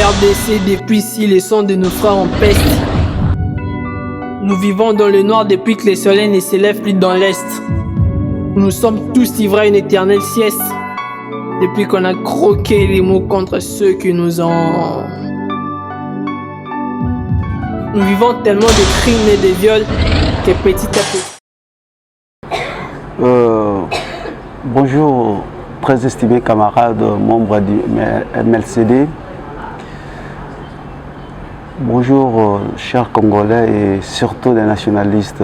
RDC, depuis si les sons de nos frères en peste. Nous vivons dans le noir depuis que le soleil ne s'élève plus dans l'est. Nous sommes tous livrés à une éternelle sieste. Depuis qu'on a croqué les mots contre ceux qui nous ont... Nous vivons tellement de crimes et de viols que petit à petit... Bonjour, très estimés camarades, membres du MLCD. Bonjour, chers Congolais et surtout des nationalistes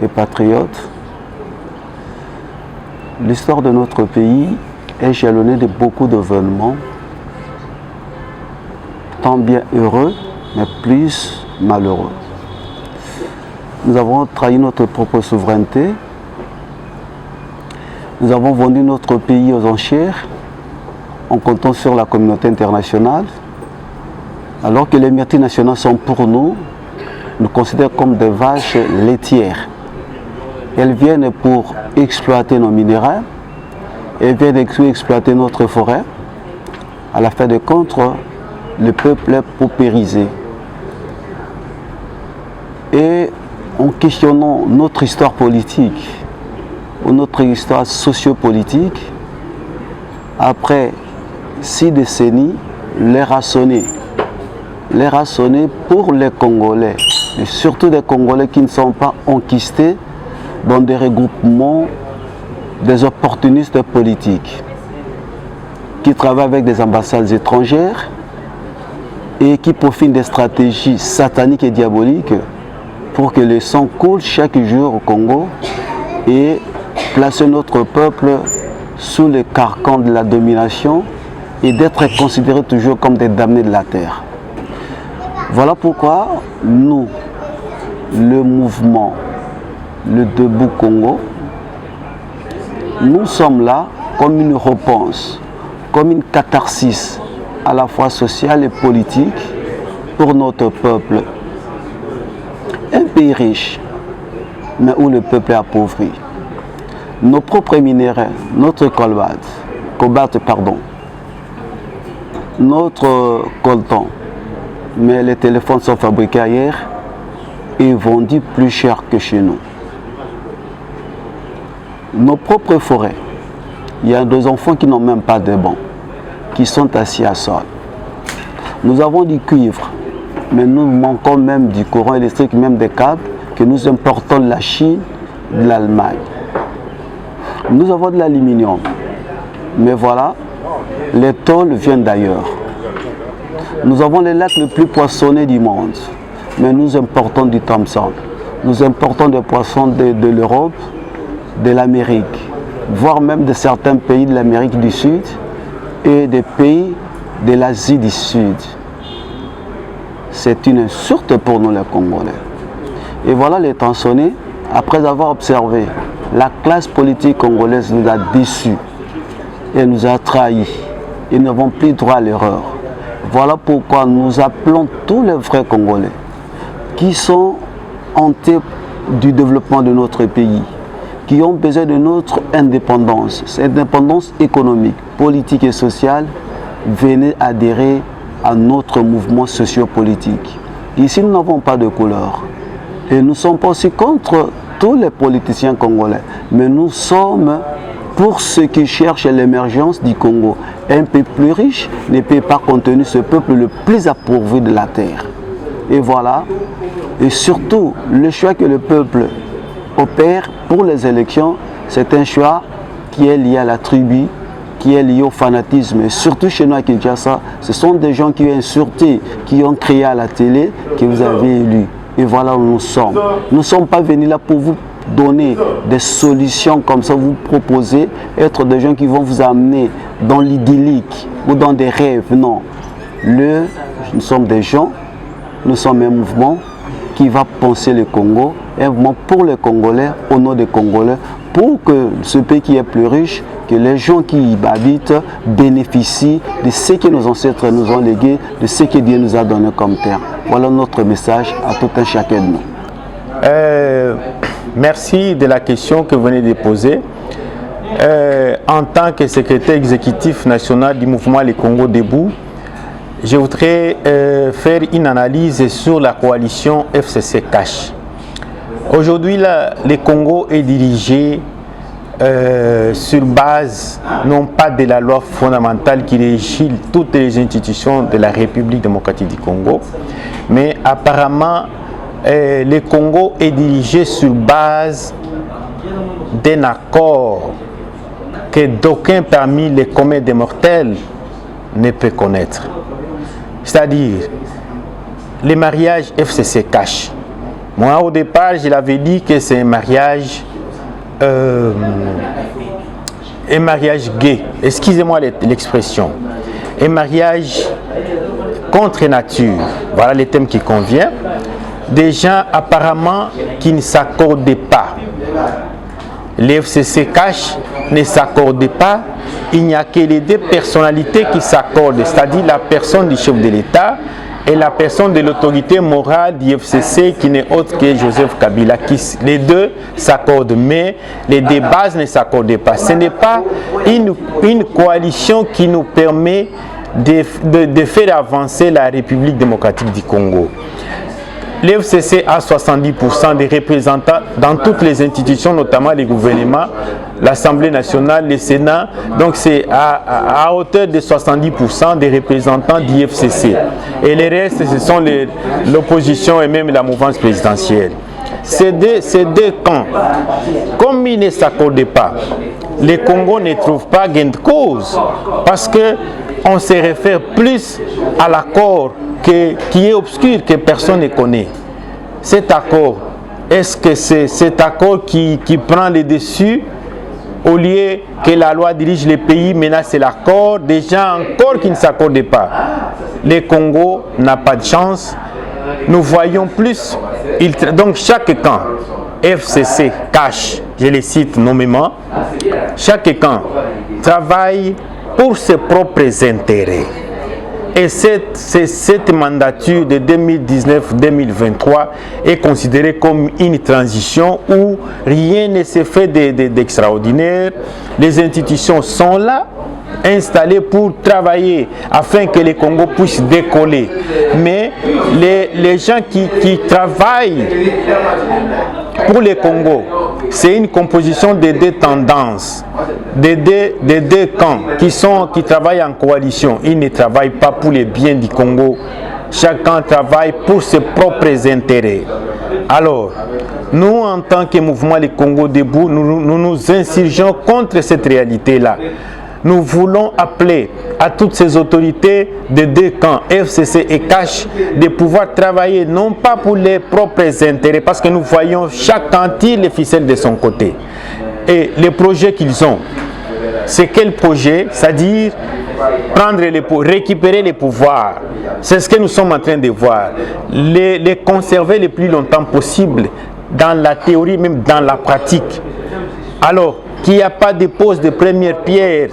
et patriotes. L'histoire de notre pays est jalonnée de beaucoup d'événements, tant bien heureux, mais plus malheureux. Nous avons trahi notre propre souveraineté. Nous avons vendu notre pays aux enchères en comptant sur la communauté internationale. Alors que les multinationales sont pour nous, nous considèrent comme des vaches laitières. Elles viennent pour exploiter nos minéraux, elles viennent exploiter notre forêt. À la fin de compte, le peuple est paupérisé. Et en questionnant notre histoire politique, ou notre histoire sociopolitique, après 6 décennies, l'air a sonné. L'air a sonné pour les Congolais, et surtout des Congolais qui ne sont pas enquistés dans des regroupements des opportunistes politiques, qui travaillent avec des ambassades étrangères et qui profitent des stratégies sataniques et diaboliques pour que le sang coule chaque jour au Congo et placer notre peuple sous le carcan de la domination et d'être considérés toujours comme des damnés de la terre. Voilà pourquoi nous, le mouvement, le Debout Congo, nous sommes là comme une réponse, comme une catharsis à la fois sociale et politique pour notre peuple. Un pays riche, mais où le peuple est appauvri. Nos propres minéraux, notre cobalt, notre coltan, mais les téléphones sont fabriqués ailleurs et vendus plus cher que chez nous. Nos propres forêts, il y a des enfants qui n'ont même pas de bancs, qui sont assis à sol. Nous avons du cuivre, mais nous manquons même du courant électrique, même des câbles que nous importons de la Chine, de l'Allemagne. Nous avons de l'aluminium, mais voilà, les tôles viennent d'ailleurs. Nous avons les lacs les plus poissonnés du monde, mais nous importons du Thompson. Nous importons des poissons de l'Europe, de l'Amérique, voire même de certains pays de l'Amérique du Sud et des pays de l'Asie du Sud. C'est une insulte pour nous les Congolais. Et voilà les temps sonnés, après avoir observé la classe politique congolaise nous a déçus et nous a trahis. Ils n'avons plus droit à l'erreur. Voilà pourquoi nous appelons tous les vrais Congolais qui sont hantés du développement de notre pays, qui ont besoin de notre indépendance, cette indépendance économique, politique et sociale, venez adhérer à notre mouvement sociopolitique. Ici, nous n'avons pas de couleur. Et nous ne sommes pas aussi contre tous les politiciens congolais, mais nous sommes pour ceux qui cherchent l'émergence du Congo. Un pays plus riche ne peut pas contenir ce peuple le plus appauvri de la terre. Et voilà, et surtout, le choix que le peuple opère pour les élections, c'est un choix qui est lié à la tribu, qui est lié au fanatisme. Et surtout chez nous à Kinshasa, ce sont des gens qui ont insulté, qui ont créé à la télé, que vous avez élus. Et voilà où nous sommes. Nous ne sommes pas venus là pour vous donner des solutions comme ça, vous proposer, être des gens qui vont vous amener dans l'idyllique ou dans des rêves. Non. Nous sommes des gens, nous sommes un mouvement qui va penser le Congo, un mouvement pour les Congolais, au nom des Congolais, pour que ce pays qui est plus riche, que les gens qui y habitent bénéficient de ce que nos ancêtres nous ont légué, de ce que Dieu nous a donné comme terre. Voilà notre message à tout un chacun de nous. Merci de la question que vous venez de poser. En tant que secrétaire exécutif national du mouvement Les Congo Debout, je voudrais faire une analyse sur la coalition FCC Cash. Aujourd'hui, le Congo est dirigé sur base, non pas de la loi fondamentale qui régit toutes les institutions de la République démocratique du Congo, mais apparemment, le Congo est dirigé sur base d'un accord que d'aucuns parmi les communs des mortels ne peut connaître. C'est-à-dire, les mariages FCC Cash. Moi, au départ, je l'avais dit que c'est un mariage gay. Excusez-moi l'expression. Un mariage contre nature. Voilà le thème qui convient. Des gens apparemment qui ne s'accordaient pas. Les FCC Cash ne s'accordaient pas. Il n'y a que les deux personnalités qui s'accordent, c'est-à-dire la personne du chef de l'État et la personne de l'autorité morale du FCC qui n'est autre que Joseph Kabila. Les deux s'accordent, mais les deux bases ne s'accordent pas. Ce n'est pas une coalition qui nous permet de faire avancer la République démocratique du Congo. L'FCC a 70% des représentants dans toutes les institutions, notamment les gouvernements, l'Assemblée nationale, le Sénat. Donc c'est à hauteur de 70% des représentants du FCC. Et les restes, ce sont l'opposition et même la mouvance présidentielle. Ces deux camps, comme ils ne s'accordaient pas, le Congo ne trouve pas gain de cause parce qu'on se réfère plus à l'accord qui est obscur, que personne ne connaît. Cet accord, est-ce que c'est cet accord qui prend le dessus au lieu que la loi dirige les pays? Maintenant, c'est l'accord des gens encore qui ne s'accordent pas. Le Congo n'a pas de chance. Nous voyons plus. Donc, chaque camp, FCC, Cash, je les cite nommément, chaque camp travaille pour ses propres intérêts. Et cette mandature de 2019-2023 est considérée comme une transition où rien ne se fait d'extraordinaire. Les institutions sont là, installées pour travailler afin que le Congo puisse décoller. Mais les gens qui travaillent pour le Congo, c'est une composition de deux tendances, de deux camps qui travaillent en coalition. Ils ne travaillent pas pour le bien du Congo. Chacun travaille pour ses propres intérêts. Alors, nous, en tant que mouvement Les Congo Debout, nous nous insurgeons contre cette réalité-là. Nous voulons appeler à toutes ces autorités de deux camps, FCC et Cash, de pouvoir travailler non pas pour les propres intérêts, parce que nous voyons chacun tire les ficelles de son côté. Et les projets qu'ils ont, c'est quel projet? C'est-à-dire récupérer les pouvoirs. C'est ce que nous sommes en train de voir. Les conserver le plus longtemps possible, dans la théorie, même dans la pratique. Alors, qu'il n'y a pas de pose de première pierre,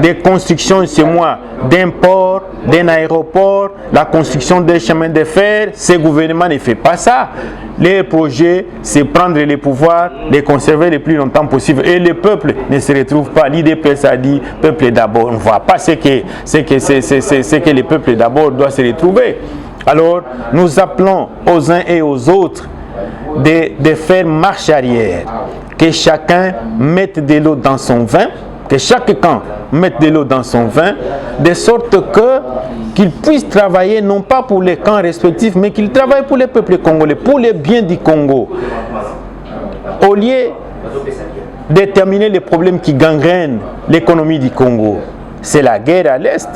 de construction chez moi, d'un port, d'un aéroport, la construction d'un chemin de fer, ce gouvernement ne fait pas ça. Les projets, c'est prendre les pouvoirs, les conserver le plus longtemps possible. Et le peuple ne se retrouve pas. L'IDPS a dit, peuple d'abord. On ne voit pas ce que le peuple d'abord doit se retrouver. Alors, nous appelons aux uns et aux autres de faire marche arrière. Que chacun mette de l'eau dans son vin, que chaque camp mette de l'eau dans son vin, de sorte qu'il puisse travailler non pas pour les camps respectifs, mais qu'il travaille pour le peuple congolais, pour le bien du Congo. Au lieu de déterminer les problèmes qui gangrènent l'économie du Congo, c'est la guerre à l'Est.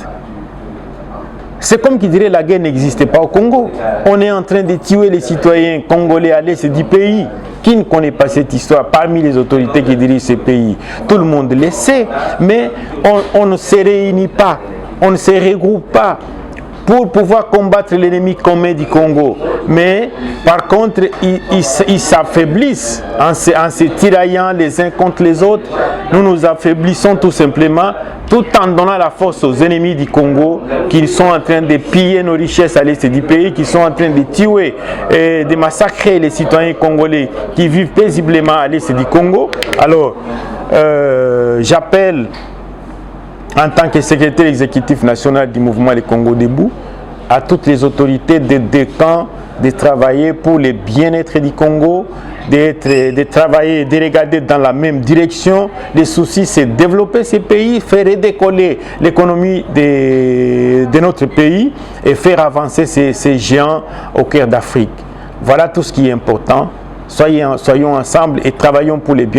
C'est comme qui dirait la guerre n'existait pas au Congo. On est en train de tuer les citoyens congolais à l'est du pays. Qui ne connaît pas cette histoire parmi les autorités qui dirigent ce pays? Tout le monde le sait, mais on ne se réunit pas, on ne se regroupe pas pour pouvoir combattre l'ennemi commun du Congo. Mais par contre, ils s'affaiblissent en se tiraillant les uns contre les autres. Nous nous affaiblissons tout simplement, tout en donnant la force aux ennemis du Congo qui sont en train de piller nos richesses à l'est du pays, qui sont en train de tuer et de massacrer les citoyens congolais qui vivent paisiblement à l'est du Congo. Alors, j'appelle en tant que secrétaire exécutif national du mouvement Les Congo Debout à toutes les autorités des deux camps de travailler pour le bien-être du Congo, de travailler, de regarder dans la même direction. Le souci, c'est développer ces pays, faire redécoller l'économie de notre pays et faire avancer ces géants au cœur d'Afrique. Voilà tout ce qui est important. Soyons ensemble et travaillons pour le bien.